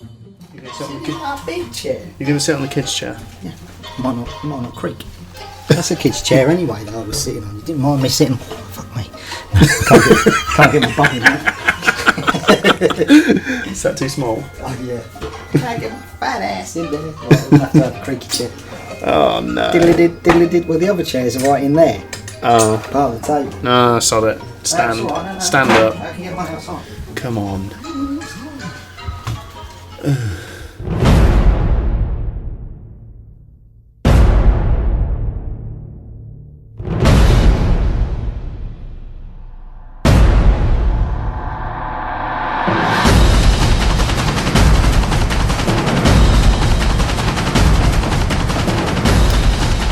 You're going to sit on A big chair. You're going to sit on the kids' chair. Yeah, might not creak. That's a kid's chair anyway that I was sitting on. You didn't mind me sitting. Fuck me. Can't get my bum in there. Is that too small? Oh yeah. Can't get my fat ass in there. Right, we'll have to have a creaky chair. Oh no. Diddly-did. Well, the other chairs are right in there. Oh. Part of the table. No, sod it. Stand. Right, Stand up. I can get mine outside. Come on.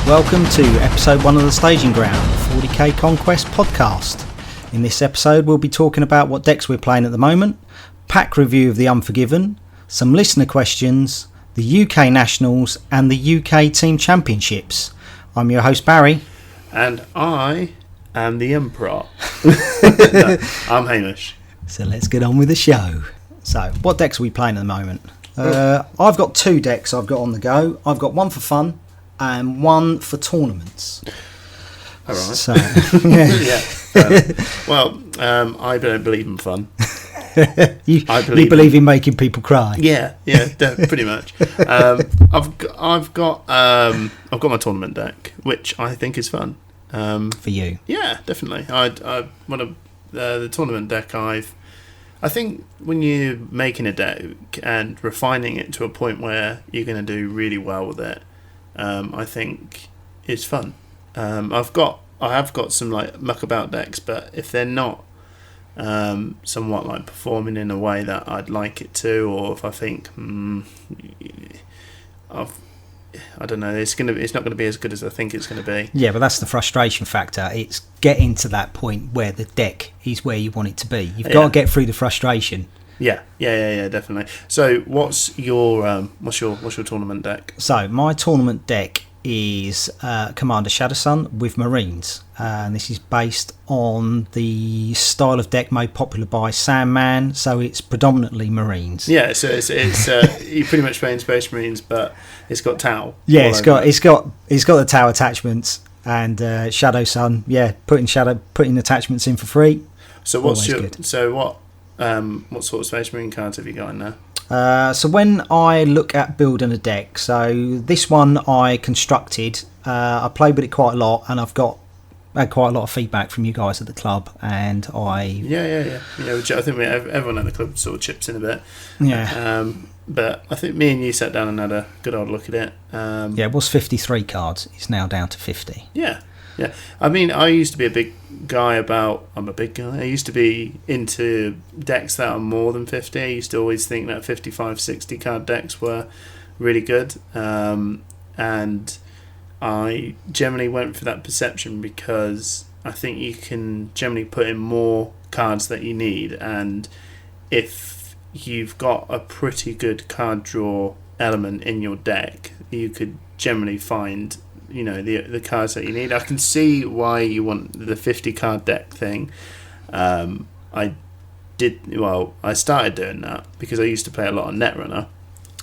Welcome to episode 1 of the Staging Ground, 40k Conquest podcast. In this episode we'll be talking about what decks we're playing at the moment, pack review of the Unforgiven, some listener questions, the UK Nationals and the UK Team Championships. I'm your host Barry. And I am the Emperor. No, I'm Hamish. So let's get on with the show. So what decks are we playing at the moment? I've got 2 decks I've got on the go. I've got one for fun and one for tournaments. All right. So, Yeah. Well, I don't believe in fun. you I believe in making people cry. Yeah, pretty much. I've got my tournament deck, which I think is fun. For you. Yeah, definitely. The tournament deck I think when you're making a deck and refining it to a point where you're going to do really well with it, I think it's fun. I have got some like muckabout decks, but if they're not somewhat like performing in a way that I'd like it to, or if I think I don't know, it's not going to be as good as I think it's going to be. Yeah, but that's the frustration factor. It's getting to that point where the deck is where you want it to be. You've got to get through the frustration. Yeah, definitely. So, what's your tournament deck? So, my tournament deck is Commander Shadowsun with Marines, and this is based on the style of deck made popular by Sandman. So, it's predominantly Marines. Yeah, so it's you're pretty much playing Space Marines, but it's got Tau. Yeah, it's got the Tau attachments and Shadowsun. Yeah, putting attachments in for free. So what sort of Space Marine cards have you got in there? So when I look at building a deck, so this one I constructed, I played with it quite a lot, and I've had quite a lot of feedback from you guys at the club, and which I think everyone at the club sort of chips in a bit. Yeah. But I think me and you sat down and had a good old look at it. It was 53 cards. It's now down to 50. Yeah. I mean, I used to be a big guy I'm a big guy. I used to be into decks that are more than 50. I used to always think that 55, 60 card decks were really good. And I generally went for that perception because I think you can generally put in more cards that you need. And if you've got a pretty good card draw element in your deck, you could generally find the cards that you need. I can see why you want the 50 card deck thing. I started doing that because I used to play a lot on Netrunner,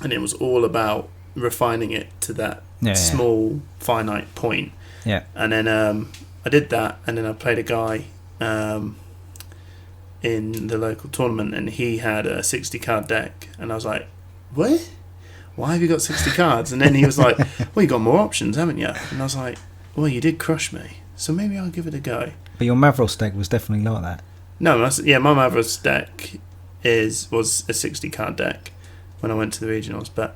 and it was all about refining it to that small finite point. Yeah. And then I did that, and then I played a guy in the local tournament, and he had a 60 card deck, and I was like, what? Why have you got 60 cards? And then he was like, well, you got more options, haven't you? And I was like, well, you did crush me, so maybe I'll give it a go. But your Mavros deck was definitely like that. No, my Mavros deck was a 60 card deck when I went to the regionals, but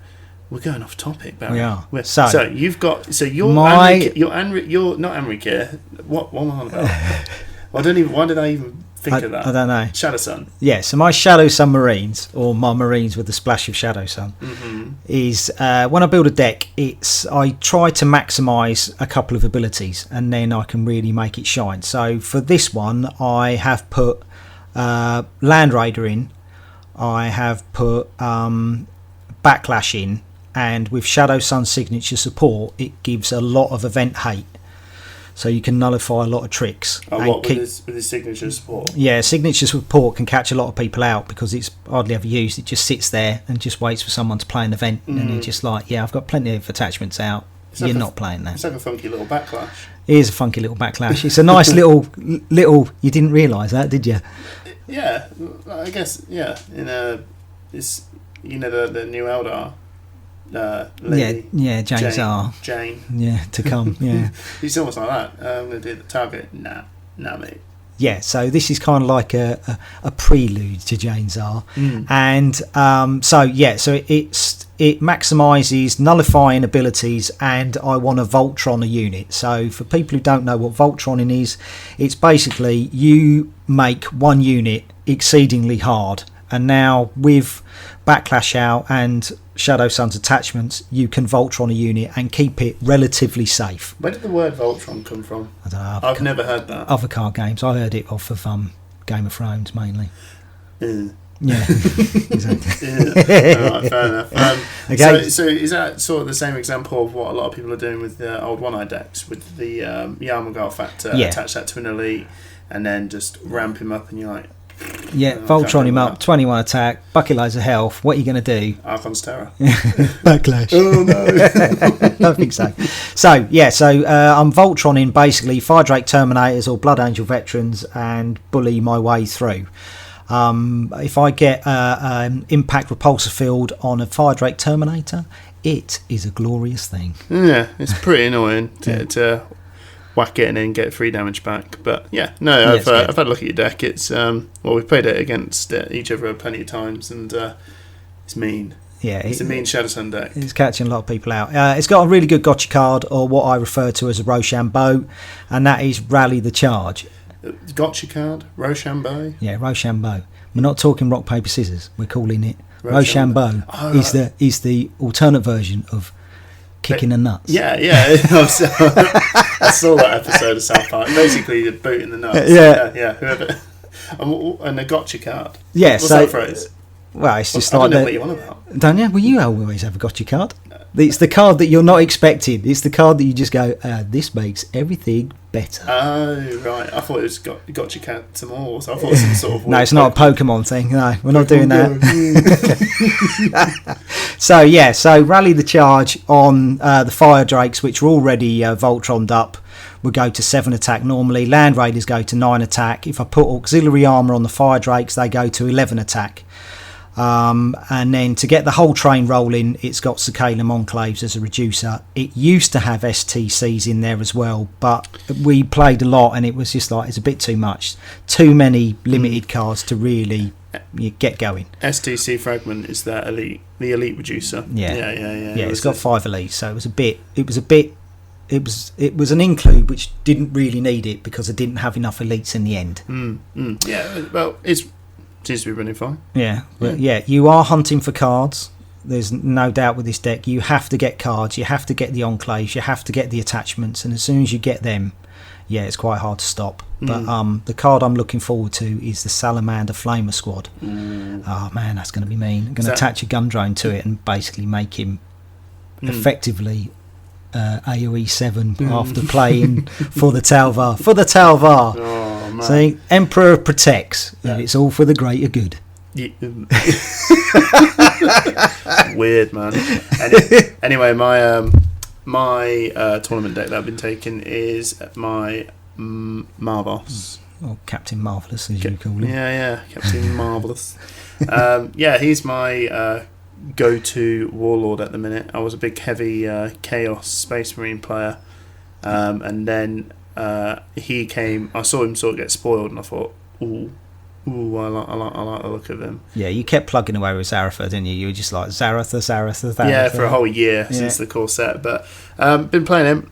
we're going off topic, Barry. We are. So you've got you're not Amrikir. What am I on about? Why did I even think of that? I don't know. Shadowsun. Yeah, so my Shadowsun Marines, or my Marines with the splash of Shadowsun, is when I build a deck, I try to maximise a couple of abilities, and then I can really make it shine. So for this one, I have put Land Raider in, I have put Backlash in, and with Shadowsun signature support, it gives a lot of event hate. so you can nullify a lot of tricks. With his signature support? Yeah, signature support can catch a lot of people out because it's hardly ever used. It just sits there and just waits for someone to play an event, and you're just like, yeah, I've got plenty of attachments out. You're not playing that. It's like a funky little backlash. It is a funky little backlash. It's a nice little. You didn't realise that, did you? Yeah, I guess. Yeah, it's the new Eldar. Lady, James R. Jane. Yeah, to come. Yeah, he's almost like that. I'm going to do the target. Nah, mate. Yeah, so this is kind of like a prelude to Jane's R, and so it maximises nullifying abilities, and I want to Voltron a unit. So for people who don't know what Voltroning is, it's basically you make one unit exceedingly hard, and now with Backlash out and Shadow Sun's attachments, you can Voltron a unit and keep it relatively safe. Where did the word Voltron come from? I don't know. I've never heard that. Other card games. I heard it off of Game of Thrones mainly. Yeah, exactly. Alright, fair enough. Okay. So is that sort of the same example of what a lot of people are doing with the old One-Eye decks, with the Yarmulgul factor, attach that to an elite, and then just ramp him up, and you're like... Yeah, Voltron him up, 21 attack, bucket loads of health. What are you going to do? Archon's Terror. Backlash. Oh no. I think so. So I'm Voltroning basically Fire Drake Terminators or Blood Angel Veterans and bully my way through. If I get an Impact Repulsor Field on a Fire Drake Terminator, it is a glorious thing. Yeah, it's pretty annoying to whack it and then get 3 damage back. But I've had a look at your deck. It's we've played it against each other plenty of times, and it's mean. Yeah, it's a mean Shadow Sun deck. It's catching a lot of people out. It's got a really good gotcha card, or what I refer to as a Rochambeau, and that is Rally the Charge. Gotcha card? Rochambeau? Yeah, Rochambeau. We're not talking rock, paper, scissors. We're calling it Rochambeau. Is the alternate version of kicking the nuts. Yeah. I saw that episode of South Park. Basically, the boot in the nuts. Yeah. Whoever. And a gotcha card. Yeah. What's that phrase? Well, it's just I don't know what you're on about. Don't you? Well, you always have a gotcha card. It's the card that you're not expecting. It's the card that you just go, this makes everything better. Oh, right. I thought it was gotcha card some more. So I thought it was some sort of... No, it's not a Pokemon thing. No, we're not doing that. So Rally the Charge on the Fire Drakes, which are already Voltroned up, will go to 7 attack normally. Land Raiders go to 9 attack. If I put auxiliary armour on the Fire Drakes, they go to 11 attack. And then to get the whole train rolling, it's got Cicalum Enclaves as a reducer. It used to have STCs in there as well, but we played a lot and it was just like, it's a bit too much. Too many limited cards to really get going. STC Fragment is the elite reducer. Yeah, it's got 5 elites, so it was an include which didn't really need it because I didn't have enough elites in the end. Yeah, well, it seems to be running fine. But you are hunting for cards. There's no doubt with this deck. You have to get cards. You have to get the enclaves. You have to get the attachments. And as soon as you get them, it's quite hard to stop. But the card I'm looking forward to is the Salamander Flamer Squad. Oh man, that's going to be mean. I'm going to attach a gun drone to it and basically make him effectively AoE 7 after playing for the Talvar. Oh, man. See, Emperor protects, and it's all for the greater good. Weird, man. Anyway, my tournament deck that I've been taking is my Marvos. Or Captain Marvellous, as you call him. Yeah, Captain Marvellous. He's my go-to warlord at the minute. I was a big heavy Chaos Space Marine player, and then he came. I saw him sort of get spoiled, and I thought, ooh, I like the look of him. Yeah, you kept plugging away with Zaratha, didn't you? You were just like Zaratha. Yeah, for a whole year since the core set, but been playing him.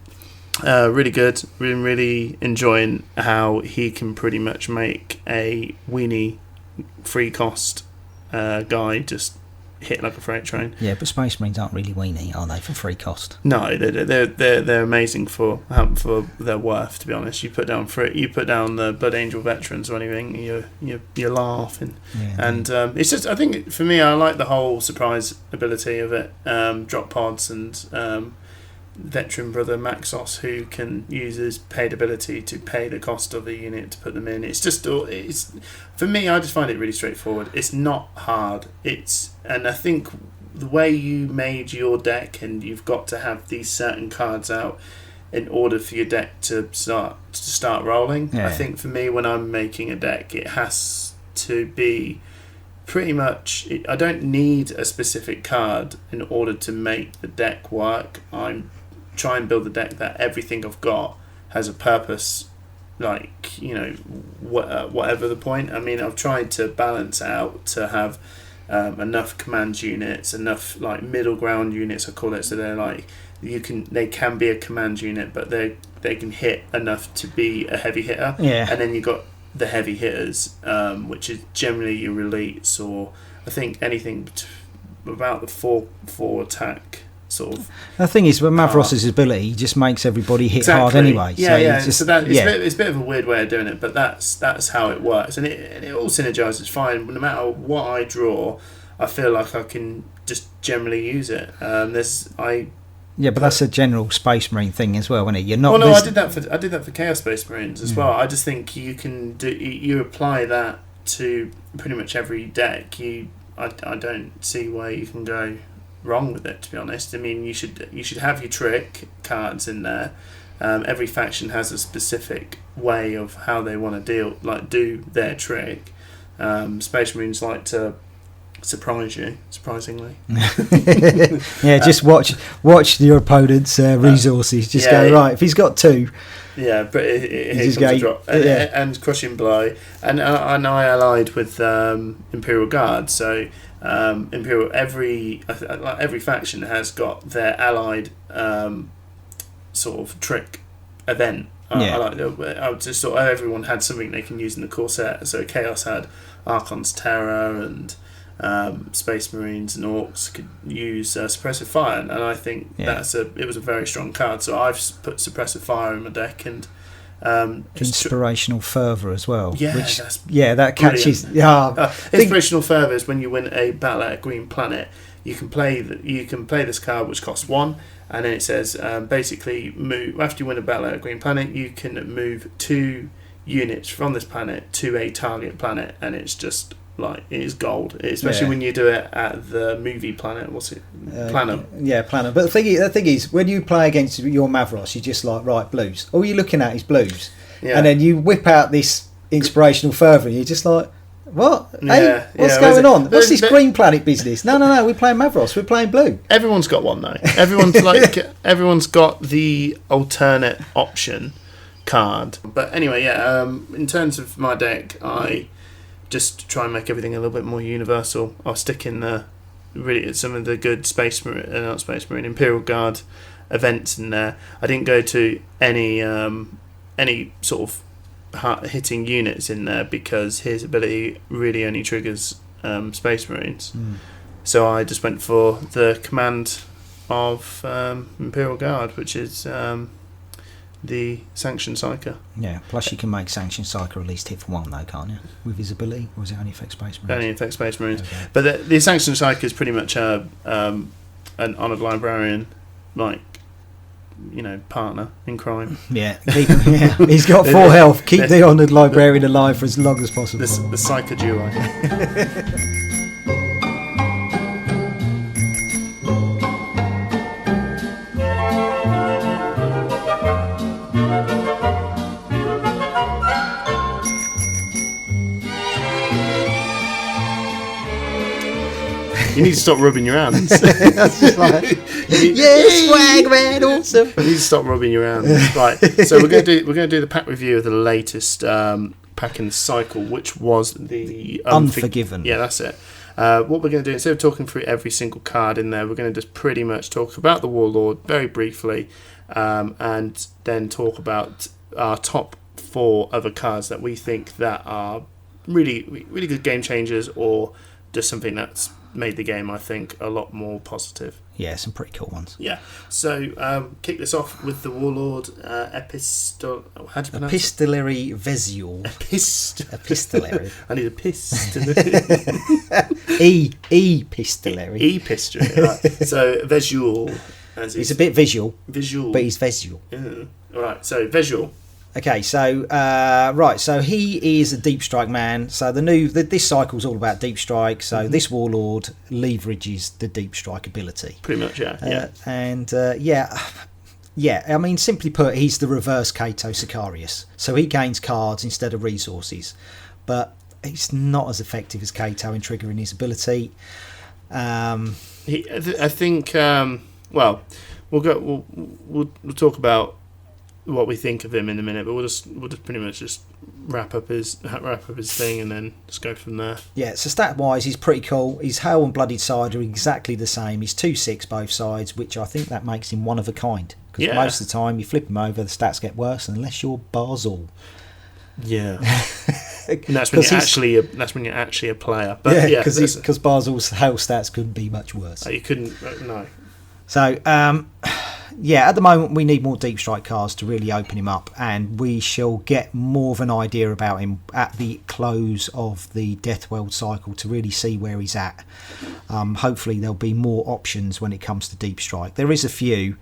Really good. Been really enjoying how he can pretty much make a weenie free cost guy just hit like a freight train. Yeah, but Space Marines aren't really weenie, are they, for free cost? No, they're amazing for their worth. To be honest, you put down the Blood Angel Veterans or anything, you're laughing. And it's just, I think for me, I like the whole surprise ability of it. Drop pods and veteran brother Maxos who can use his paid ability to pay the cost of a unit to put them in. It's just, it's, for me, I just find it really straightforward. It's not hard. And I think the way you made your deck, and you've got to have these certain cards out in order for your deck to start rolling. Yeah. I think for me, when I'm making a deck, it has to be pretty much, I don't need a specific card in order to make the deck work. I'm trying to build a deck that everything I've got has a purpose, like, you know, whatever the point. I mean, I've tried to balance out to have enough command units, enough like middle ground units, I call it, so they're like, they can be a command unit, but they can hit enough to be a heavy hitter. Yeah. And then you've got the heavy hitters, which is generally your elites, or I think anything about the 4 attack sort of. The thing is, with Mavros's ability, he just makes everybody hit hard anyway. Yeah, so so it's a bit of a weird way of doing it, but that's how it works, and it all synergizes fine. No matter what I draw, I feel like I can just generally use it. But that's a general Space Marine thing as well, isn't it? You're not. Well, no, I did that for Chaos Space Marines as well. I just think you can you apply that to pretty much every deck. I don't see where you can go wrong with it, to be honest. I mean, you should have your trick cards in there. Every faction has a specific way of how they want to do their trick. Space Marines like to surprise you, surprisingly. Just watch your opponent's resources. Just go right. If he's got 2, but here comes a drop, and crushing blow. And I allied with Imperial Guard, so Imperial every faction has got their allied sort of trick event. I just thought everyone had something they can use in the core set. So Chaos had Archon's Terror, and Space Marines and Orcs could use Suppressive Fire, and I think it was a very strong card. So I've put Suppressive Fire in my deck, and Inspirational Fervour as well. Yeah, that catches. Inspirational Fervour is when you win a battle at a green planet. You can play this card, which costs 1, and then it says basically move after you win a battle at a green planet. You can move 2 units from this planet to a target planet, and it's just like, it is gold, especially when you do it at the movie planet. What's it? Planet. Planet. But the thing is, when you play against your Mavros, you're just like, right, blues. All you're looking at is blues, and then you whip out this Inspirational Fervour, and you're just like, what? Hey, what's going on? What's this green planet business? No, we're playing Mavros. We're playing blue. Everyone's got one though. Everyone's got the alternate option card. But anyway, in terms of my deck, I just try and make everything a little bit more universal. I'll stick in some of the good Imperial Guard events in there. I didn't go to any sort of hitting units in there, because his ability really only triggers Space Marines. So I just went for the command of Imperial Guard, which is the Sanction Psyker. Yeah, plus you can make Sanction Psyker at least hit for 1 though, can't you? With his ability, or is it only affect Space Marines? Only affect Space Marines. Okay. But the Sanction Psyker is pretty much an honoured librarian, like, you know, partner in crime. Yeah, he's got 4 health. Keep the honoured librarian alive for as long as possible. The Psyker duo. You need to stop rubbing your hands. That's just like, swag man, awesome. You need to stop rubbing your hands. Right. So we're going to do the pack review of the latest pack in the cycle, which was the Unforgiven. Yeah, that's it. What we're going to do, instead of talking through every single card in there, we're going to just pretty much talk about the Warlord very briefly, and then talk about our top 4 other cards that we think that are really, really good game changers, or just something that's made the game, I think, a lot more positive. Yeah, some pretty cool ones. Yeah. So kick this off with the Warlord Epitstolery Vezuel. Epistolary. I need a pistol. Epistolary. Epistolary. Right. So Vezuel. He's a bit visual, visual, but he's Vezuel. Yeah. All right, so Vezuel. Okay, so so he is a deep strike man. So this cycle's all about deep strike. So this warlord leverages the deep strike ability. Pretty much, yeah. I mean, simply put, he's the reverse Kato Sicarius. So he gains cards instead of resources, but he's not as effective as Kato in triggering his ability. I think. Well, we'll talk about what we think of him in a minute, but we'll just pretty much just wrap up his thing and then just go from there. Yeah, so stat wise he's pretty cool. His Hail and Bloodied Side are exactly the same. He's 2/6 both sides, which I think that makes him one of a kind, because most of the time you flip him over, the stats get worse unless you're Barzal. Yeah. And that's when you're actually a player. But because Barzal's Hail stats couldn't be much worse. You couldn't, no. So at the moment we need more deep strike cards to really open him up, and we shall get more of an idea about him at the close of the Deathweld cycle to really see where he's at. Hopefully there'll be more options when it comes to deep strike. There is a few,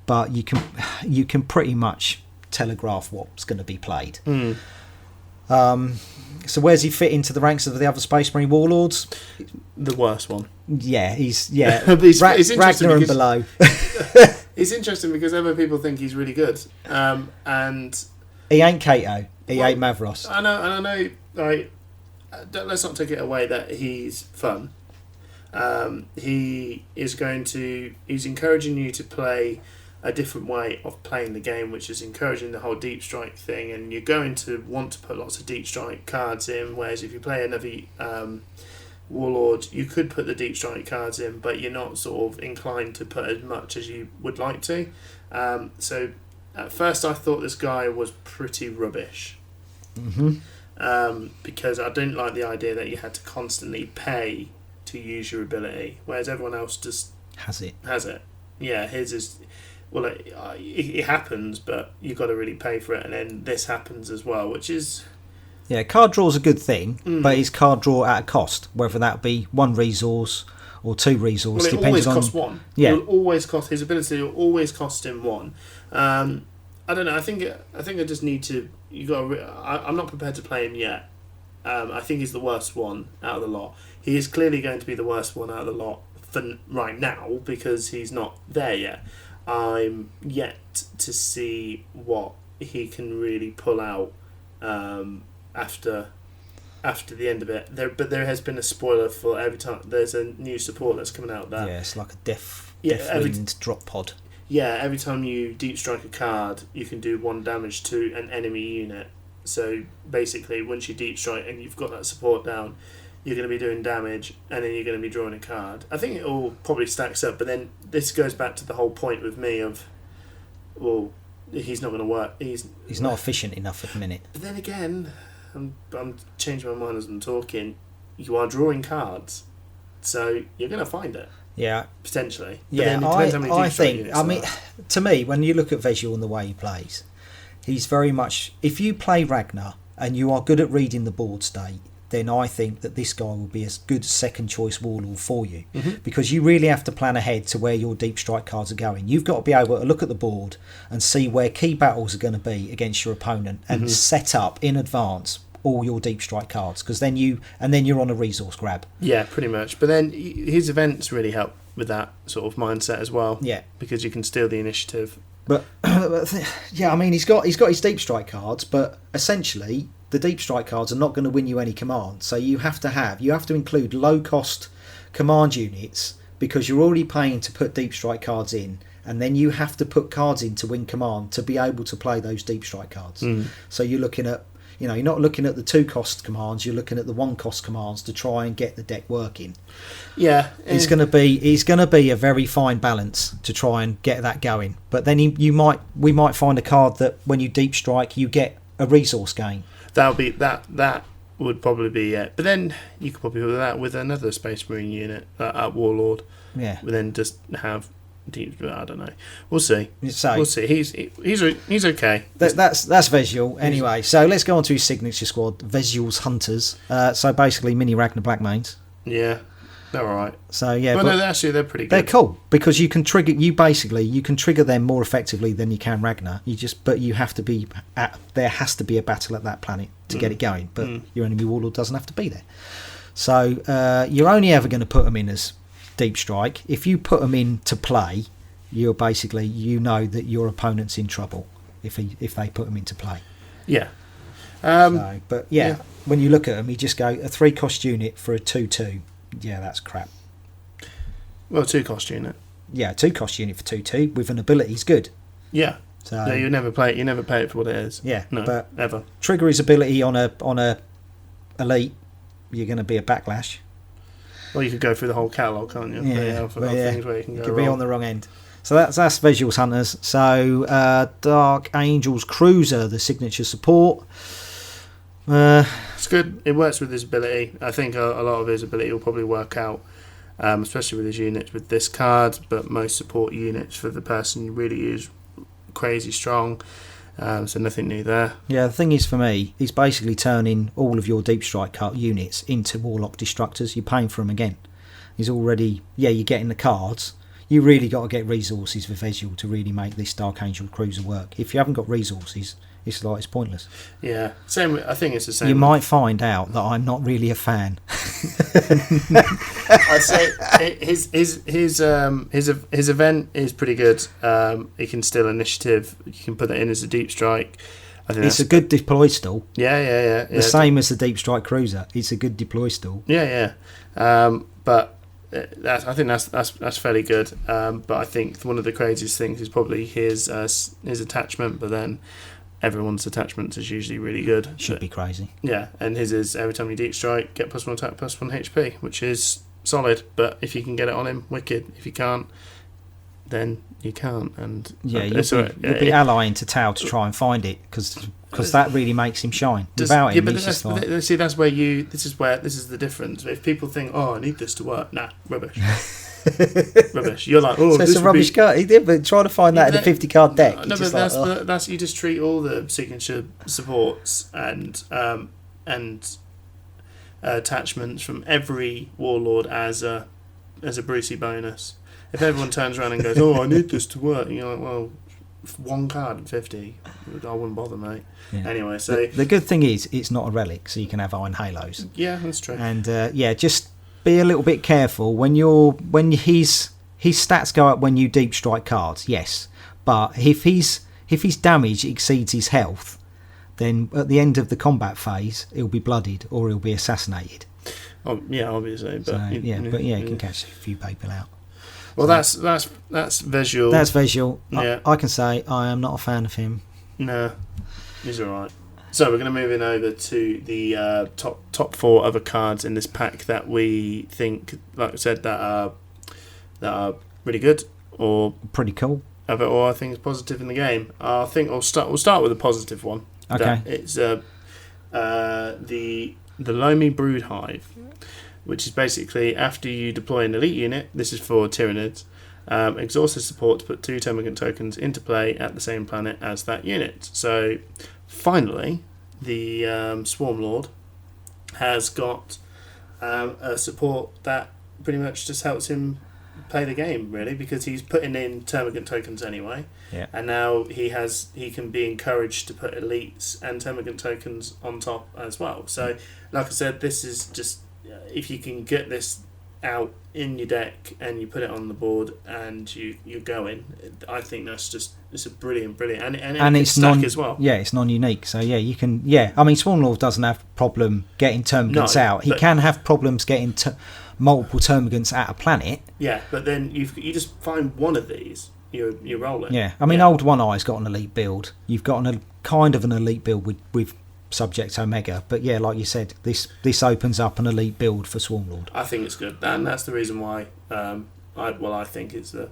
but you can pretty much telegraph what's going to be played. So where's he fit into the ranks of the other Space Marine warlords? The worst one. Yeah, he's Ragnar and below. It's interesting because other people think he's really good, and he ain't Kato. He ain't Mavros. I know. Like, let's not take it away that he's fun. He's encouraging you to play a different way of playing the game, which is encouraging the whole deep strike thing, and you're going to want to put lots of deep strike cards in, whereas if you play another warlord, you could put the deep strike cards in, but you're not sort of inclined to put as much as you would like to. So at first I thought this guy was pretty rubbish, because I didn't like the idea that you had to constantly pay to use your ability, whereas everyone else just has it. Yeah, his is... Well, it happens, but you've got to really pay for it, and then this happens as well, which is... Yeah, card draw's a good thing, but it's card draw at a cost, whether that be 1 resource or 2 resource, depending on... Well, it always costs 1. Yeah. It'll always cost... His ability will always cost him 1. I don't know, I think I just need to... I'm not prepared to play him yet. I think he's the worst one out of the lot. He is clearly going to be the worst one out of the lot for right now, because he's not there yet. I'm yet to see what he can really pull out after the end of it. There has been a spoiler for every time there's a new support that's coming out. That it's like a Deathwind drop pod. Yeah, every time you deep strike a card, you can do 1 damage to an enemy unit. So basically, once you deep strike and you've got that support down, you're going to be doing damage, and then you're going to be drawing a card. I think it all probably stacks up, but then this goes back to the whole point with me of, well, he's not going to work. He's not efficient enough at the minute. But then again, I'm changing my mind as I'm talking. You are drawing cards, so you're going to find it. Yeah, potentially. But yeah, then it depends how many I think. I mean, to me, when you look at Vezuel and the way he plays, he's very much. If you play Ragnar and you are good at reading the board state, then I think that this guy will be a good second choice warlord for you, because you really have to plan ahead to where your deep strike cards are going. You've got to be able to look at the board and see where key battles are going to be against your opponent, and set up in advance all your deep strike cards, because then you're on a resource grab. Yeah, pretty much. But then his events really help with that sort of mindset as well. Yeah, because you can steal the initiative. But yeah, I mean, he's got his deep strike cards, but essentially the deep strike cards are not going to win you any commands. So you have to include low cost command units, because you're already paying to put deep strike cards in, and then you have to put cards in to win command to be able to play those deep strike cards. So you're looking at, you're not looking at the 2 cost commands, you're looking at the 1 cost commands to try and get the deck working. Yeah, it's going to be a very fine balance to try and get that going. But then we might find a card that when you deep strike, you get a resource gain. That would probably be it. But then you could probably do that with another Space Marine unit at Warlord. Yeah. But then just have deep. I don't know. We'll see. So, we'll see. He's okay. That's Vezuel anyway. So let's go on to his signature squad, Vezuel's Hunters. So basically mini Ragnar Blackmanes. Yeah. They're all right. So yeah, well, but no, they're pretty good. They're cool because you can trigger. You can trigger them more effectively than you can Ragnar. But you have to be there has to be a battle at that planet to get it going. But your enemy warlord doesn't have to be there. So you're only ever going to put them in as deep strike. If you put them in to play, you're basically that your opponent's in trouble if they put them into play. Yeah. But when you look at them, you just go a 3-cost unit for a 2/2. Yeah, that's crap. Well, 2-cost unit. Yeah, a 2-cost unit for 2/2 with an ability is good. Yeah. So no, you never pay it for what it is. Yeah, no, but ever. Trigger his ability on a elite, you're going to be a backlash. Well, you could go through the whole catalogue, can't you? Yeah, things where you can go could be on the wrong end. So that's Vezuel's Hunters. So Dark Angels Cruiser, the signature support. It's good. It works with his ability. I think a lot of his ability will probably work out, especially with his units with this card. But most support units for the person really is crazy strong. So nothing new there. Yeah, the thing is for me, he's basically turning all of your deep strike units into Warlock Destructors. You're paying for them again. He's already you're getting the cards. You really got to get resources for Vezuel to really make this Dark Angel Cruiser work. If you haven't got resources, it's pointless. Yeah, same. I think it's the same. You might find out that I'm not really a fan. I'd say his event is pretty good. He can steal initiative. You can put that in as a deep strike. I think it's a good deploy stall. Yeah. The same as the deep strike cruiser. It's a good deploy stall. Yeah. But I think that's fairly good. But I think one of the craziest things is probably his attachment. But then everyone's attachments is usually really good. Should be crazy. Yeah, and his is every time you deep strike, get +1 attack, +1 HP, which is solid. But if you can get it on him, wicked. If you can't, then you can't. And you'll be allying to Tau to try and find it because that really makes him shine. Without him, he's just like... See, that's where this is the difference. If people think, oh, I need this to work, nah, rubbish. Rubbish. You're like, oh, so it's a rubbish card. He did, but try to find that in a 50-card deck. No, but that's you just treat all the signature supports and attachments from every warlord as a Brucey bonus. If everyone turns around and goes, oh, I need this to work, you're like, well, one card at 50, I wouldn't bother, mate. Yeah. Anyway, so the good thing is it's not a relic, so you can have Iron Halos. Yeah, that's true. And just be a little bit careful when his stats go up when you deep strike cards. Yes, but if his damage exceeds his health, then at the end of the combat phase, he'll be bloodied or he'll be assassinated. Oh yeah, obviously. But you can catch a few people out. Well, so that's Vezuel. That's Vezuel. Yeah. I can say I am not a fan of him. No, he's all right. So we're going to move in over to the top 4 other cards in this pack that we think, like I said, that are really good or pretty cool, or I think is positive in the game. I think we'll start with a positive one. Okay, it's the Lomi Brood Hive, which is basically after you deploy an elite unit. This is for Tyranids. Exhaust his support to put 2 Termagant tokens into play at the same planet as that unit. So finally, the Swarm Lord has got a support that pretty much just helps him play the game, really, because he's putting in Termagant tokens anyway. Yeah. And now he can be encouraged to put elites and Termagant tokens on top as well. So, like I said, this is just if you can get this out in your deck and you put it on the board and you're going, I think it's a brilliant and it's stack as well. Yeah, it's non-unique, so yeah, you can. Yeah, I mean, Swarmlord doesn't have a problem getting Termagants out. He can have problems getting multiple Termagants at a planet. Yeah, but then you just find one of these, you roll it. Yeah, I mean, Old One Eye's got an elite build. You've got a kind of an elite build with Subject Omega, but yeah, like you said, this opens up an elite build for Swarmlord. I think it's good, and that's the reason why. We think it's the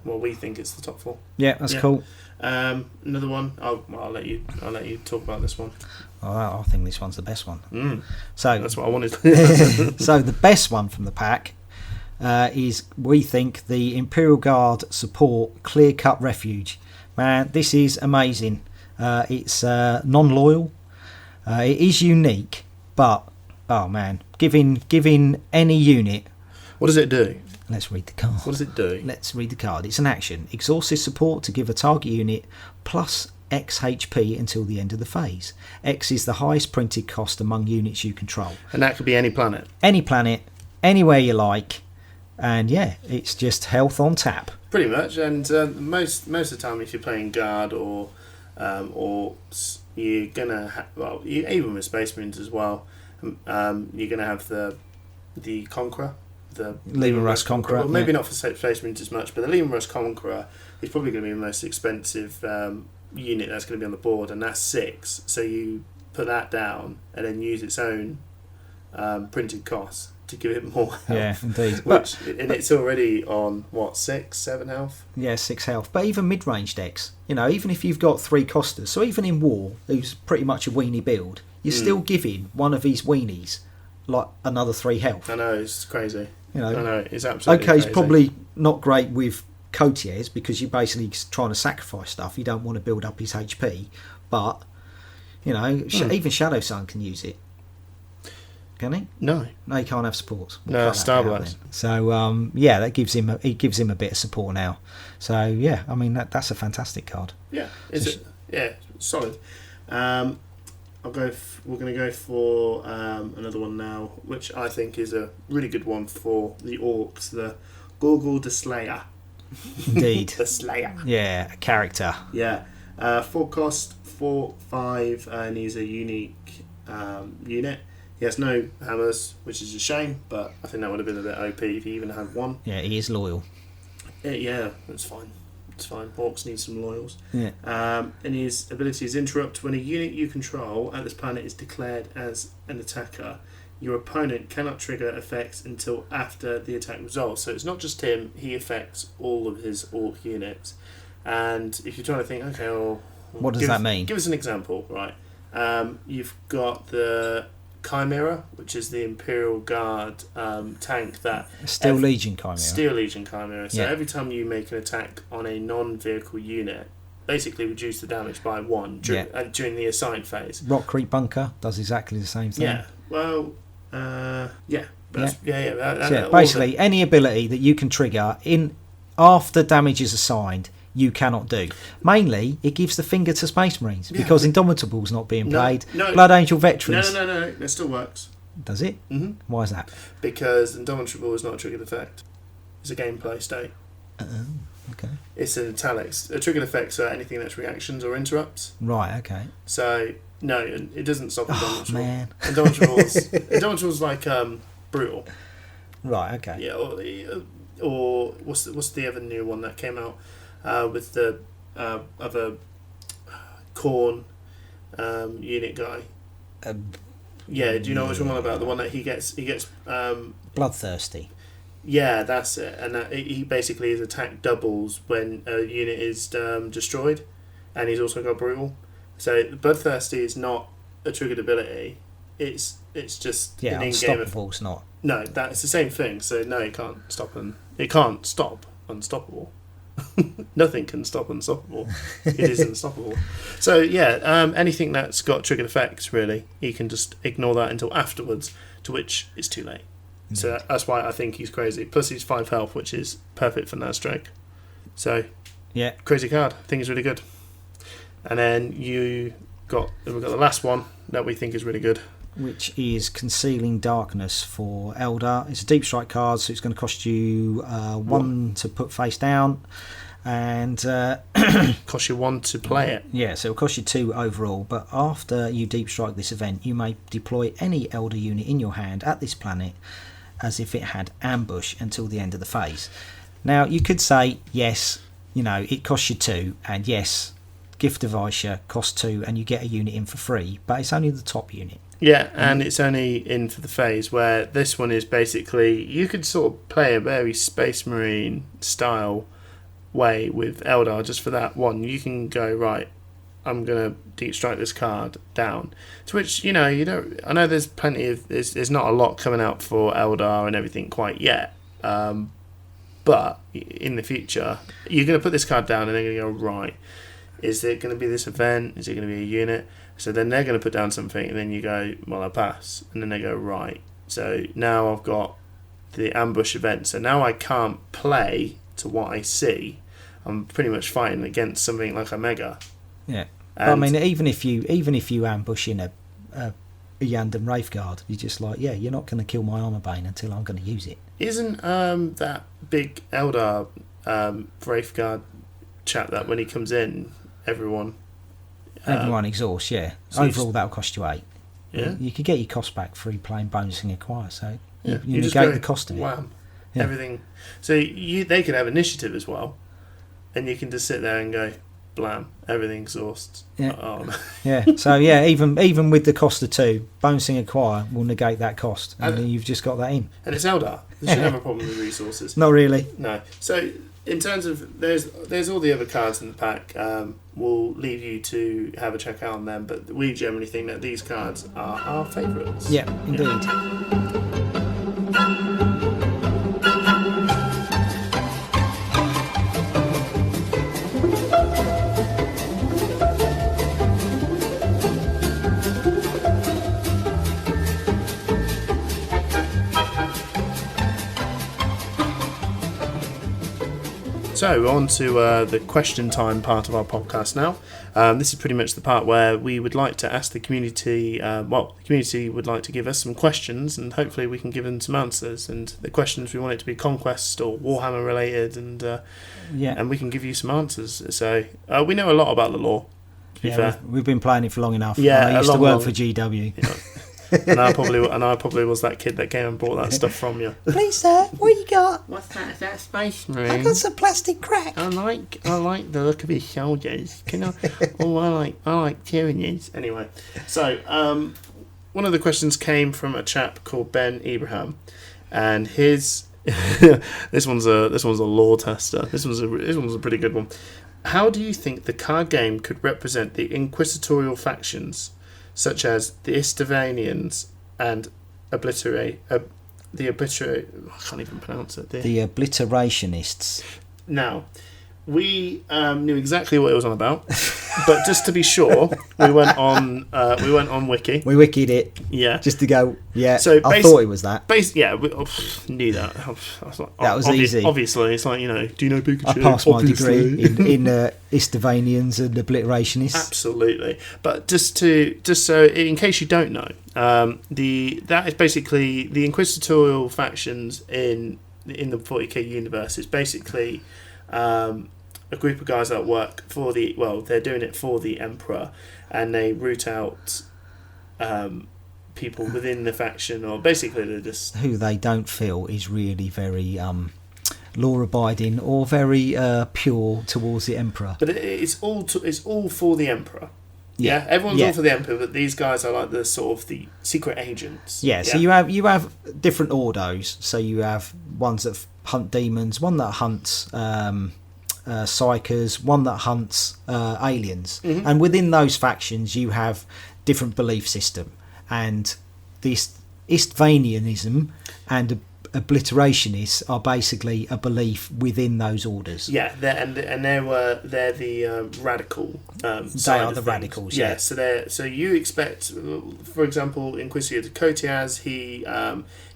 top 4. Yeah, that's cool. Another one. I'll let you talk about this one. I think this one's the best one. So that's what I wanted. So the best one from the pack is, we think, the Imperial Guard support Clear Cut Refuge. Man, this is amazing. It's non-loyal. It is unique, but oh man, giving any unit What does it do? Let's read the card. What does it do? Let's read the card. It's an action. Exhaustive support to give a target unit plus X HP until the end of the phase. X is the highest printed cost among units you control. And that could be any planet. Any planet, anywhere you like. And yeah, it's just health on tap. Pretty much. And most of the time, if you're playing guard or you're gonna even with Space Marines as well, you're gonna have the Conqueror, the Leman Russ Conqueror. Well, maybe not for Space Marines as much, but the Leman Russ Conqueror is probably going to be the most expensive unit that's going to be on the board, and that's 6. So you put that down and then use its own printed cost to give it more health. Yeah, indeed. And it's already on, 6, 7 health? Yeah, 6 health. But even mid-range decks, even if you've got 3 costers, so even in War, who's pretty much a weenie build, you're still giving one of these weenies like another 3 health. I know, it's crazy. I know, it's absolutely crazy. It's probably not great with Cotiers because you're basically trying to sacrifice stuff. You don't want to build up his HP. But, even Shadow Sun can use it. Can he? No, he can't have supports. No, Starblast. So that gives him a bit of support now. So yeah, I mean that's a fantastic card. Yeah, yeah, solid. We're going to go for another one now, which I think is a really good one for the Orcs. The Gorgle the Slayer. Indeed. The Slayer. Yeah, a character. Yeah, 4 cost, 4/5, and he's a unique unit. He has no hammers, which is a shame, but I think that would have been a bit OP if he even had one. Yeah, he is loyal. Yeah, that's fine. It's fine. Orcs need some loyals. Yeah. And his ability is interrupt. When a unit you control at this planet is declared as an attacker, your opponent cannot trigger effects until after the attack resolves. So it's not just him, he affects all of his Orc units. And if you're trying to think, okay, well... What does that mean? Give us an example, right? You've got the Chimera, which is the Imperial Guard tank that... Steel Legion Chimera. Steel Legion Chimera. So yeah. Every time you make an attack on a non-vehicle unit, basically reduce the damage by 1 during the assigned phase. Rock Creek Bunker does exactly the same thing. Yeah, well... yeah. Basically, any ability that you can trigger after damage is assigned, you cannot do. Mainly, it gives the finger to Space Marines because Indomitable's not being played. No. Blood Angel Veterans. No. It still works. Does it? Mm-hmm. Why is that? Because Indomitable is not a triggered effect. It's a gameplay state. Okay. It's in italics. A triggered effects are anything that's reactions or interrupts. Right. Okay. So no, it doesn't stop Indomitable. Oh man. Indomitable's like brutal. Right. Okay. Yeah. Or what's the other new one that came out with the other Khorne unit guy? Yeah, do you know which one I'm about? The one that he gets Bloodthirsty. Yeah, that's it. And he basically his attack doubles when a unit is destroyed, and he's also got brutal. So Bloodthirsty is not a triggered ability. It's just an in-game. Unstoppable's not. No, that's the same thing. So no, it can't stop It can't stop Unstoppable. Nothing can stop Unstoppable. It is unstoppable. So yeah, anything that's got triggered effects, really, you can just ignore that until afterwards, to which it's too late. Mm-hmm. So that's why I think he's crazy. Plus he's 5 health, which is perfect for Nazdrake. So yeah, crazy card. I think he's really good. And then we've got the last one that we think is really good, which is Concealing Darkness for Eldar. It's a deep strike card, so it's going to cost you 1 to put face down, and cost you 1 to play it. Yeah, so it'll cost you 2 overall. But after you deep strike this event, you may deploy any Eldar unit in your hand at this planet as if it had ambush until the end of the phase. Now, you could say, yes, it costs you 2, and yes, Gift of Aisha costs 2, and you get a unit in for free, but it's only the top unit. Yeah, and it's only in for the phase, where this one is basically, you could sort of play a very Space Marine style way with Eldar just for that one. You can go, right, I'm going to deep strike this card down. To which, you don't, I know there's plenty of, there's not a lot coming out for Eldar and everything quite yet, but in the future, you're going to put this card down and they're going to go, right, is it going to be this event? Is it going to be a unit? So then they're going to put down something, and then you go, well, I pass. And then they go, right. So now I've got the ambush event. So now I can't play to what I see. I'm pretty much fighting against something like a mega. Yeah. I mean, even if you ambush in a Yandam Wraithguard, you're just like, yeah, you're not going to kill my Armor Bane until I'm going to use it. Isn't that big Eldar Wraithguard chap that when he comes in, everyone exhausts, yeah. So overall, that'll cost you 8. Yeah. You could get your cost back through playing Bonusing Acquire, so you just negate go, the cost of it. Wham. Yeah. Everything. So they could have initiative as well, and you can just sit there and go, blam, everything exhausts. Yeah. Oh, no. Yeah. So yeah, even with the cost of 2, Bonusing Acquire will negate that cost, and then you've just got that in. And it's Eldar. They shouldn't have a problem with resources. Not really. No. So in terms of there's all the other cards in the pack. We'll leave you to have a check out on them, but we generally think that these cards are our favourites. Yeah, indeed. So on to the question time part of our podcast now. This is pretty much the part where we would like to ask the community, the community would like to give us some questions, and hopefully we can give them some answers. And the questions, we want it to be Conquest or Warhammer related, and we can give you some answers. So we know a lot about the lore, to be fair. We've been playing it for long enough. Yeah, I used to work for GW. Yeah. And I probably was that kid that came and brought that stuff from you. Please, sir, what you got? What's that? Is that Space Marine? I got some plastic crack. I like the look of his shoulders. I like Tyranids. Anyway, so one of the questions came from a chap called Ben Abraham, and his this one's a lore tester. This one's a pretty good one. How do you think the card game could represent the inquisitorial factions, such as the Istvanians and I can't even pronounce it. The Obliterationists. Now, we knew exactly what it was on about, but just to be sure, we went on Wiki. We wikied it. Yeah. Just to go, yeah, so I thought it was that. Yeah, we knew that. I was like, that was easy. Obviously, it's like, do you know Pikachu? I passed my Obviously. degree in Istvanians and Obliterationists. Absolutely. But just so, in case you don't know, that is basically the inquisitorial factions in the 40k universe. It's basically a group of guys that work for they're doing it for the Emperor, and they root out people within the faction, or basically they're just who they don't feel is really very law-abiding or very pure towards the Emperor. But it's all for the Emperor. Yeah, everyone's all for the Emperor, but these guys are like the sort of the secret agents. Yeah, so you have different ordos. So you have ones that hunt demons, one that hunts psychers, one that hunts aliens, and within those factions you have different belief system, and this Istvanianism and Obliterationists are basically a belief within those orders. Yeah, they're the radical. They are the radicals. Yeah. So you expect, for example, Inquisitor Kotias,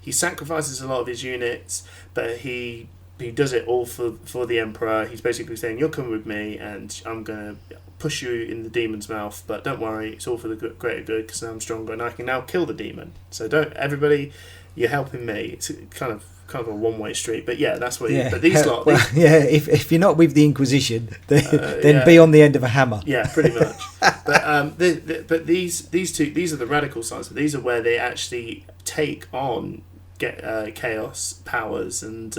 he sacrifices a lot of his units, but he does it all for the Emperor. He's basically saying, "You're coming with me, and I'm gonna push you in the demon's mouth, but don't worry, it's all for the greater good because I'm stronger and I can now kill the demon. So don't everybody." You're helping me. It's kind of a one-way street, but yeah, that's what. Yeah. But these lot, if you're not with the Inquisition, then be on the end of a hammer. Yeah, pretty much. But these are the radical sides. These are where they actually take on chaos powers and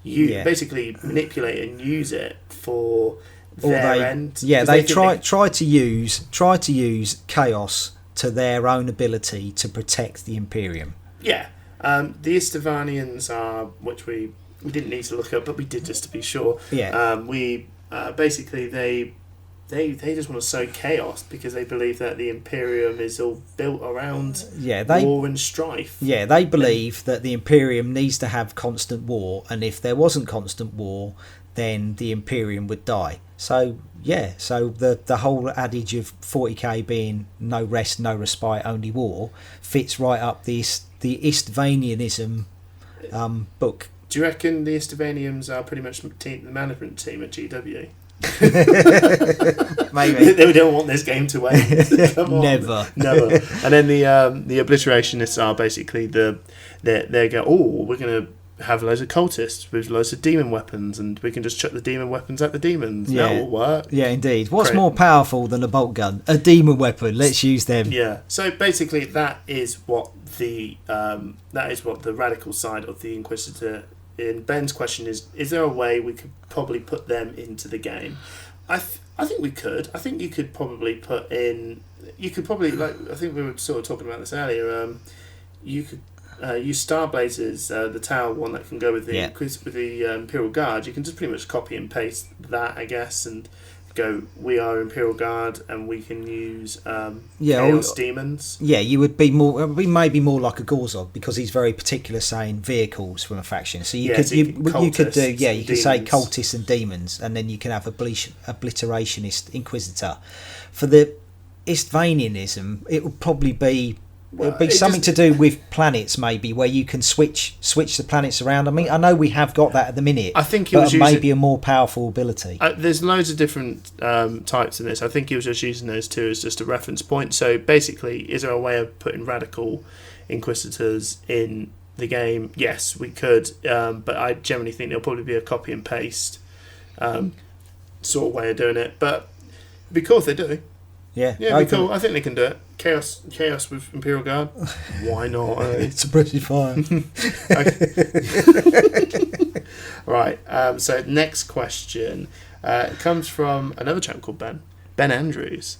basically manipulate and use it for their end. Yeah, they try to use chaos to their own ability to protect the Imperium. Yeah. The Istvanians are, which we didn't need to look up, but we did just to be sure. Yeah. Basically they just want to sow chaos because they believe that the Imperium is all built around war and strife. Yeah, they believe that the Imperium needs to have constant war, and if there wasn't constant war, then the Imperium would die. So the whole adage of 40k being no rest, no respite, only war fits right up the Istvanianism book. Do you reckon the Estevanians are pretty much the management team at GW? Maybe. They don't want this game to win. Come on. Never. And then the obliterationists are basically they go, oh, we're going to have loads of cultists with loads of demon weapons, and we can just chuck the demon weapons at the demons. Yeah. That will work. Yeah, indeed. What's more powerful than a bolt gun? A demon weapon. Let's use them. Yeah. So basically, that is what the radical side of the Inquisitor. In Ben's question is there a way we could probably put them into the game? I think we could. I think you could probably put in. You could probably I think we were sort of talking about this earlier. You could. Use Starblazers, the tower one that can go with the Imperial Guard. You can just pretty much copy and paste that, I guess, and go, we are Imperial Guard, and we can use Chaos Demons. Yeah, you would be more, maybe more like a Gorzog, because he's very particular saying vehicles from a faction. So you could say cultists and demons, and then you can have obliterationist Inquisitor. For the Istvanianism, it would probably be. Well, it'll be something to do with planets, maybe, where you can switch the planets around. I mean, I know we have got that at the minute. I think maybe a more powerful ability. There's loads of different types in this. I think he was just using those two as just a reference point. So basically, is there a way of putting radical Inquisitors in the game? Yes, we could, but I generally think there'll probably be a copy and paste sort of way of doing it. But it'd be cool if they do. Yeah, it'd be cool. I think they can do it. Chaos with Imperial Guard. Why not? It's a British fire. Right. So next question comes from another chap called Ben Andrews.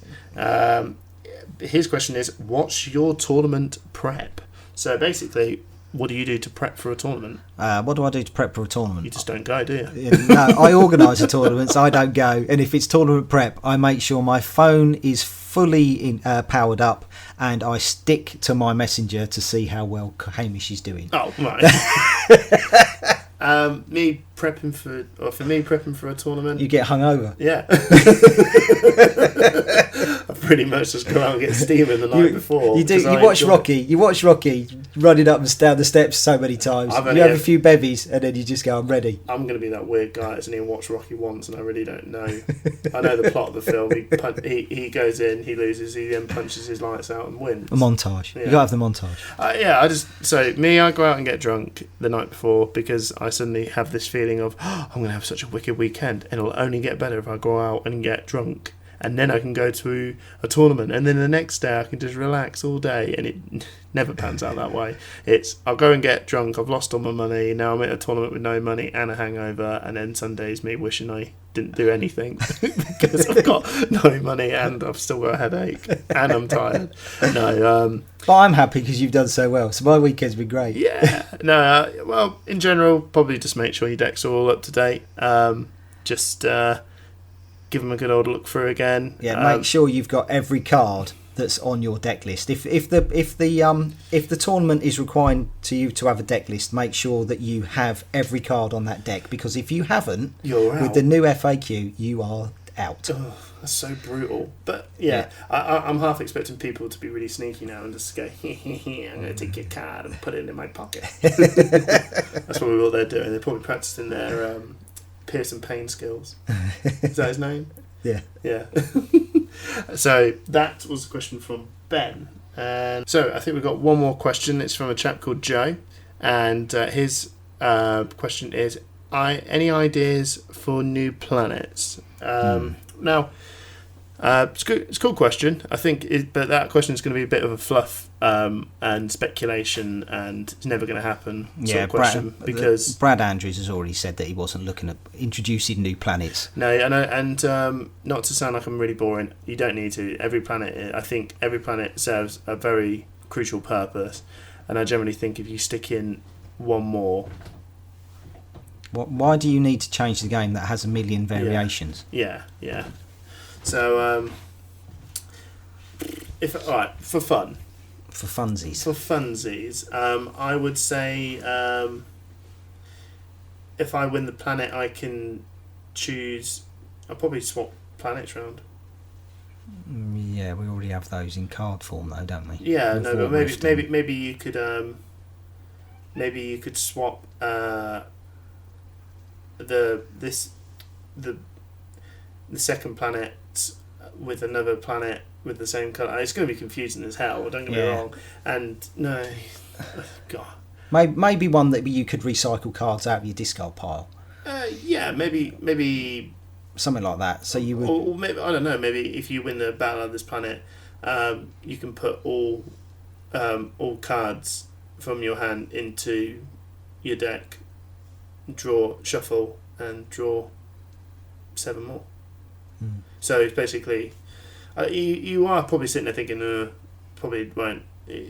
His question is, what's your tournament prep? So basically, what do you do to prep for a tournament? What do I do to prep for a tournament? You just don't go, do you? No, I organise the tournaments. I don't go. And if it's tournament prep, I make sure my phone is fully powered up, and I stick to my messenger to see how well Hamish is doing. Oh, right. Me prepping for a tournament. You get hungover. Yeah. I pretty much just go out and get steaming the night before. You do. You watch Rocky running up and down the steps so many times. You have a few bevies, and then you just go, I'm ready. I'm going to be that weird guy that's only watched Rocky once, and I really don't know. I know the plot of the film. He goes in, he loses, he then punches his lights out and wins. A montage. Yeah. You got to have the montage. I go out and get drunk the night before, because I suddenly have this feeling of, I'm going to have such a wicked weekend, and it'll only get better if I go out and get drunk, and then I can go to a tournament, and then the next day I can just relax all day, and it never pans out that way. I'll go and get drunk, I've lost all my money, now I'm at a tournament with no money and a hangover, and then Sunday's me wishing I didn't do anything because I've got no money and I've still got a headache and I'm tired. No, but I'm happy because you've done so well, so my weekend's been great. Yeah, no, well, in general, probably just make sure your decks are all up to date. Just give them a good old look through again. Yeah, make sure you've got every card that's on your deck list. If the tournament is requiring you to have a deck list, make sure that you have every card on that deck, because if you haven't, you're out. With the new FAQ, you are out. Oh, that's so brutal. But yeah. I'm half expecting people to be really sneaky now and just go, I'm going to take your card and put it in my pocket. That's probably what they're doing. They're probably practicing their Pearson Payne skills. Is that his name? Yeah. So that was a question from Ben. And so I think we've got one more question. It's from a chap called Joe. And his question is, any ideas for new planets? Now, it's a cool question. I think, but that question is going to be a bit of a fluff and speculation, and it's never going to happen. Sort of question, because Brad Andrews has already said that he wasn't looking at introducing new planets. No, and not to sound like I'm really boring, you don't need to. I think every planet serves a very crucial purpose, and I generally think if you stick in one more. Why do you need to change the game that has a million variations? Yeah. So, for fun. For funsies. I would say if I win the planet, I can choose. I'll probably swap planets around. Yeah, we already have those in card form, though, don't we? Yeah, no, but maybe you could. maybe you could swap the second planet with another planet with the same colour. It's going to be confusing as hell, don't get me wrong. And no, God. Maybe one that you could recycle cards out of your discard pile. Maybe something like that. So you would, or maybe, I don't know. Maybe if you win the battle of this planet, you can put all cards from your hand into your deck, shuffle, and draw 7 more. So it's basically, you are probably sitting there thinking, probably won't.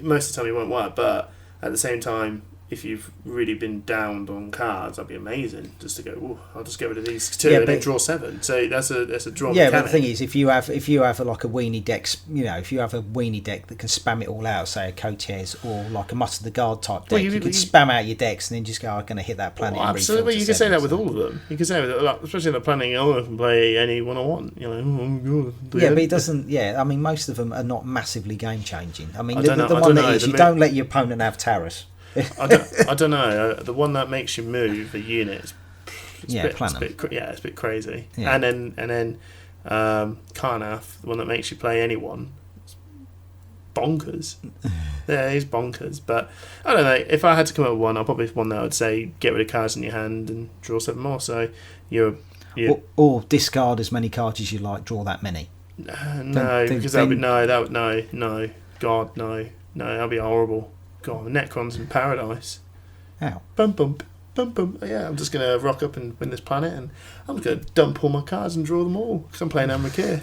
Most of the time, it won't work. But at the same time, if you've really been downed on cards, that'd be amazing. Just to go, ooh, I'll just get rid of these 2 and then draw 7. So that's a draw. Yeah, mechanic. but the thing is, if you have like a weenie deck, if you have a weenie deck that can spam it all out, say a Coaches or like a Must of the Guard type deck, you can spam out your decks and then just go, I'm going to hit that planet. Absolutely, you can say that with all of them. You can say that, especially in the planning. I can play any one I want. But it doesn't. Yeah, I mean, most of them are not massively game changing. I mean, the know. one that is, you don't let your opponent have Taurus. I don't know. The one that makes you move a unit, it's a bit crazy. Yeah. And then Karnath, the one that makes you play anyone, it's bonkers. Yeah, he's bonkers. But I don't know. If I had to come up with one, I'll probably one that I would say get rid of cards in your hand and draw 7 more. So or discard as many cards as you like, draw that many. Because that would no. God, no, that'd be horrible. God, Necron's in paradise. How? Bum bum bum bum. Yeah, I'm just gonna rock up and win this planet, and I'm just gonna dump all my cards and draw them all because I'm playing Amrakir.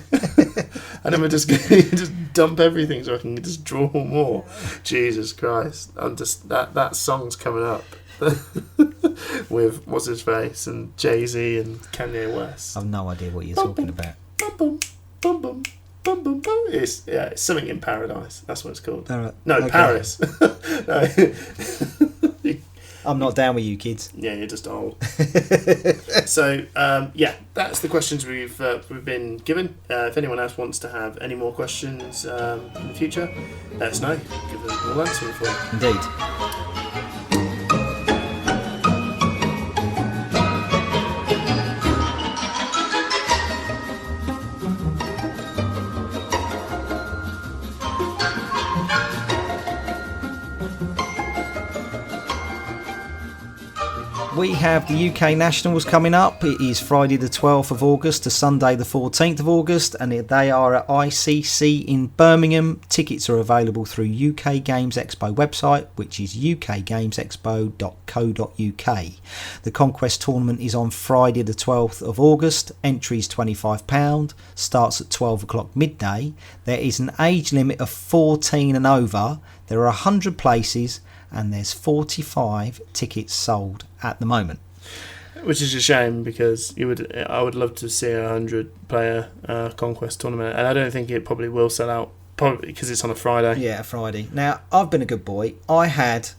And then we're just gonna just dump everything so I can just draw more. Jesus Christ! I'm just that song's coming up with what's his face and Jay-Z and Kanye West. I've no idea what you're talking about. Bum bum bum bum. Bum, bum, bum. It's something in paradise. That's what it's called. Right. No, okay. Paris. No. I'm not down with you kids. Yeah, you're just old. So that's the questions we've been given. If anyone else wants to have any more questions in the future, let us know. Give us a little answer for you. Indeed. We have the UK Nationals coming up. It is Friday the 12th of August to Sunday the 14th of August, and they are at ICC in Birmingham. Tickets are available through UK Games Expo website, which is ukgamesexpo.co.uk. The Conquest tournament is on Friday the 12th of August. Entries £25, starts at 12 o'clock midday. There is an age limit of 14 and over. There are 100 places, and there's 45 tickets sold at the moment. Which is a shame because I would love to see a 100-player Conquest tournament, and I don't think it probably will sell out, probably because it's on a Friday. Yeah, a Friday. Now, I've been a good boy. I had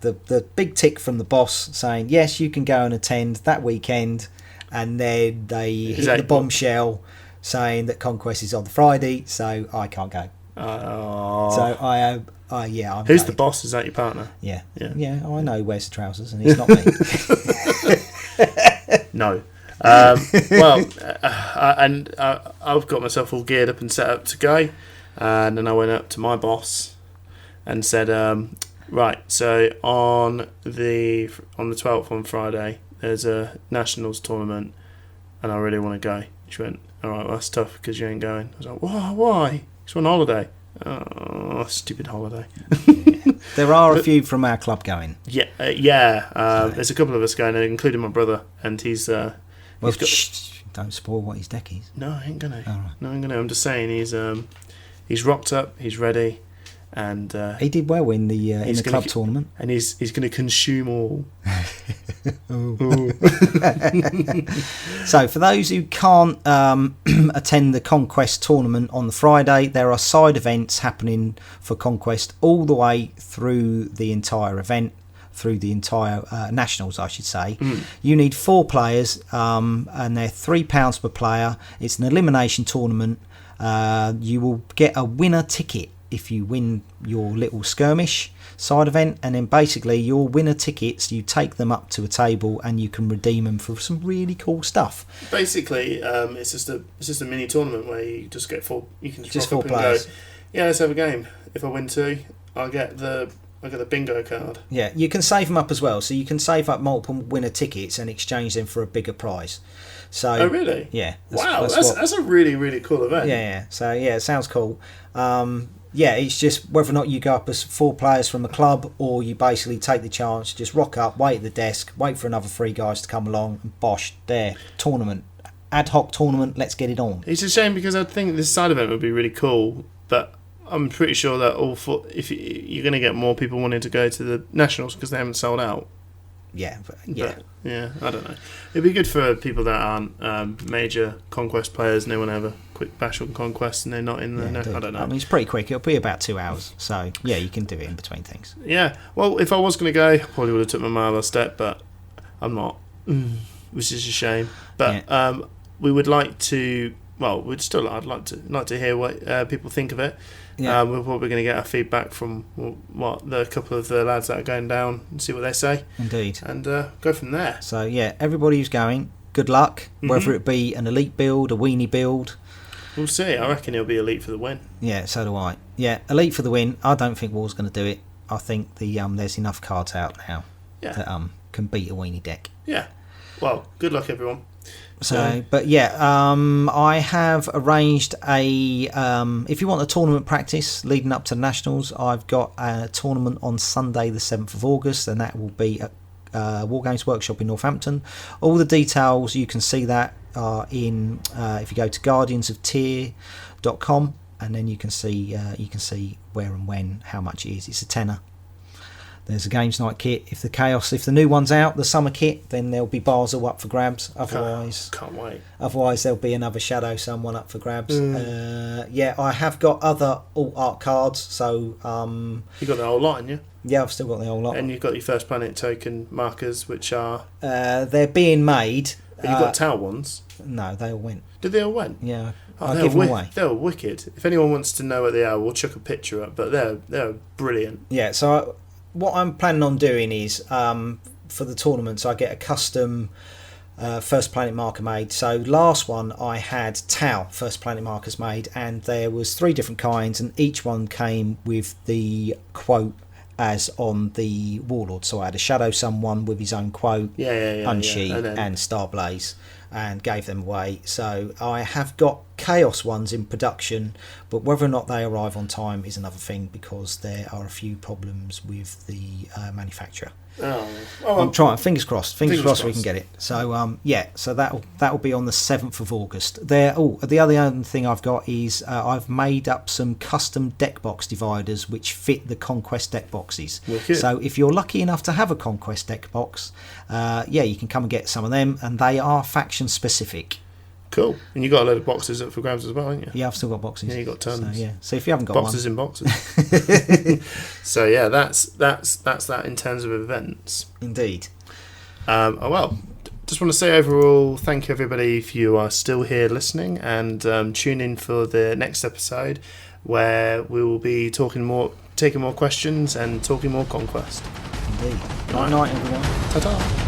the big tick from the boss saying, yes, you can go and attend that weekend, and then they hit the bombshell saying that Conquest is on the Friday, so I can't go. So I am. I'm Who's paid. the boss? Is that your partner? Yeah. I know who wears the trousers, and it's not me. No. I've got myself all geared up and set up to go, and then I went up to my boss and said, right, so on the 12th on Friday, there's a Nationals tournament, and I really want to go. She went, all right, well, that's tough because you ain't going. I was like, why? She's on holiday. Oh, stupid holiday. There are a few from our club going. There's a couple of us going, including my brother, and he's don't spoil what his deck is. No, I ain't gonna. Right. No, I ain't gonna. I'm just saying he's rocked up, he's ready, and he did well in the club tournament, and he's going to consume all. So for those who can't attend the Conquest tournament on the Friday, there are side events happening for Conquest all the way through the entire event, through the entire Nationals, I should say. You need 4 players, and they're £3 per player. It's an elimination tournament. You will get a winner ticket if you win your little skirmish side event, and then basically your winner tickets, you take them up to a table and you can redeem them for some really cool stuff. Basically, it's just a mini tournament where you just get you can just rock four up players. And go, yeah, let's have a game. If I win 2, I get the bingo card. Yeah, you can save them up as well, so you can save up multiple winner tickets and exchange them for a bigger prize. So, oh really? Yeah. That's a really, really cool event. Yeah. So yeah, it sounds cool. Yeah, it's just whether or not you go up as 4 players from a club, or you basically take the chance, just rock up, wait at the desk, wait for another 3 guys to come along, and bosh, there, tournament, ad hoc tournament, let's get it on. It's a shame because I think this side event would be really cool, but I'm pretty sure that if you're going to get more people wanting to go to the nationals because they haven't sold out. Yeah, But, I don't know. It'd be good for people that aren't major Conquest players and they want to have a quick bash on Conquest and they're not in the... I don't know. I mean, it's pretty quick. It'll be about 2 hours. So, yeah, you can do it in between things. Yeah. Well, if I was going to go, I probably would have took my mile step, but I'm not. Which is a shame. But we would like to... Well, I'd like to hear what people think of it. Yeah. We're probably going to get our feedback from the couple of the lads that are going down and see what they say. Indeed. And go from there. So, yeah, everybody who's going, good luck. Whether it be an elite build, a weenie build. We'll see. I reckon he'll be elite for the win. Yeah, so do I. Yeah, elite for the win. I don't think War's going to do it. I think there's enough cards out now that can beat a weenie deck. Yeah. Well, good luck, everyone. So, but yeah, I have arranged if you want a tournament practice leading up to the Nationals, I've got a tournament on Sunday the 7th of August, and that will be at War Games Workshop in Northampton. All the details, you can see that are in, if you go to guardiansoftyr.com, and then you can see where and when, how much it is. It's a tenner. There's a games night kit. If the new one's out, the summer kit, then there'll be Basel up for grabs. Otherwise, can't wait. Otherwise, there'll be another Shadow someone up for grabs. Yeah, I have got other alt art cards. So you got the whole lot, haven't you? Yeah, I've still got the whole lot. And you've got your First Planet token markers, which are they're being made. Have you got Tau ones? No, they all went. Did they all went? Yeah. I'll give them away. They were wicked. If anyone wants to know what they are, we'll chuck a picture up. But they're brilliant. Yeah. So. What I'm planning on doing is, for the tournaments, I get a custom First Planet marker made. So last one I had Tau First Planet markers made, and there was 3 different kinds, and each one came with the quote as on the Warlord. So I had a Shadow Sun one with his own quote, Unsheet, and Starblaze, and gave them away. So I have got Chaos ones in production, but whether or not they arrive on time is another thing, because there are a few problems with the manufacturer. I'm trying. Fingers crossed. Fingers crossed we can get it. So so that'll be on the 7th of August. The other thing I've got is I've made up some custom deck box dividers which fit the Conquest deck boxes. Wicked. So if you're lucky enough to have a Conquest deck box, you can come and get some of them, and they are faction specific. Cool. And you got a load of boxes up for grabs as well, haven't you? Yeah, I've still got boxes. Yeah, you got tons. So, so if you haven't got boxes in boxes. So yeah, that's that in terms of events. Indeed. Just want to say overall, thank you everybody if you are still here listening, and tune in for the next episode where we will be taking more questions and talking more Conquest. Indeed. Night, everyone. Ta-ta.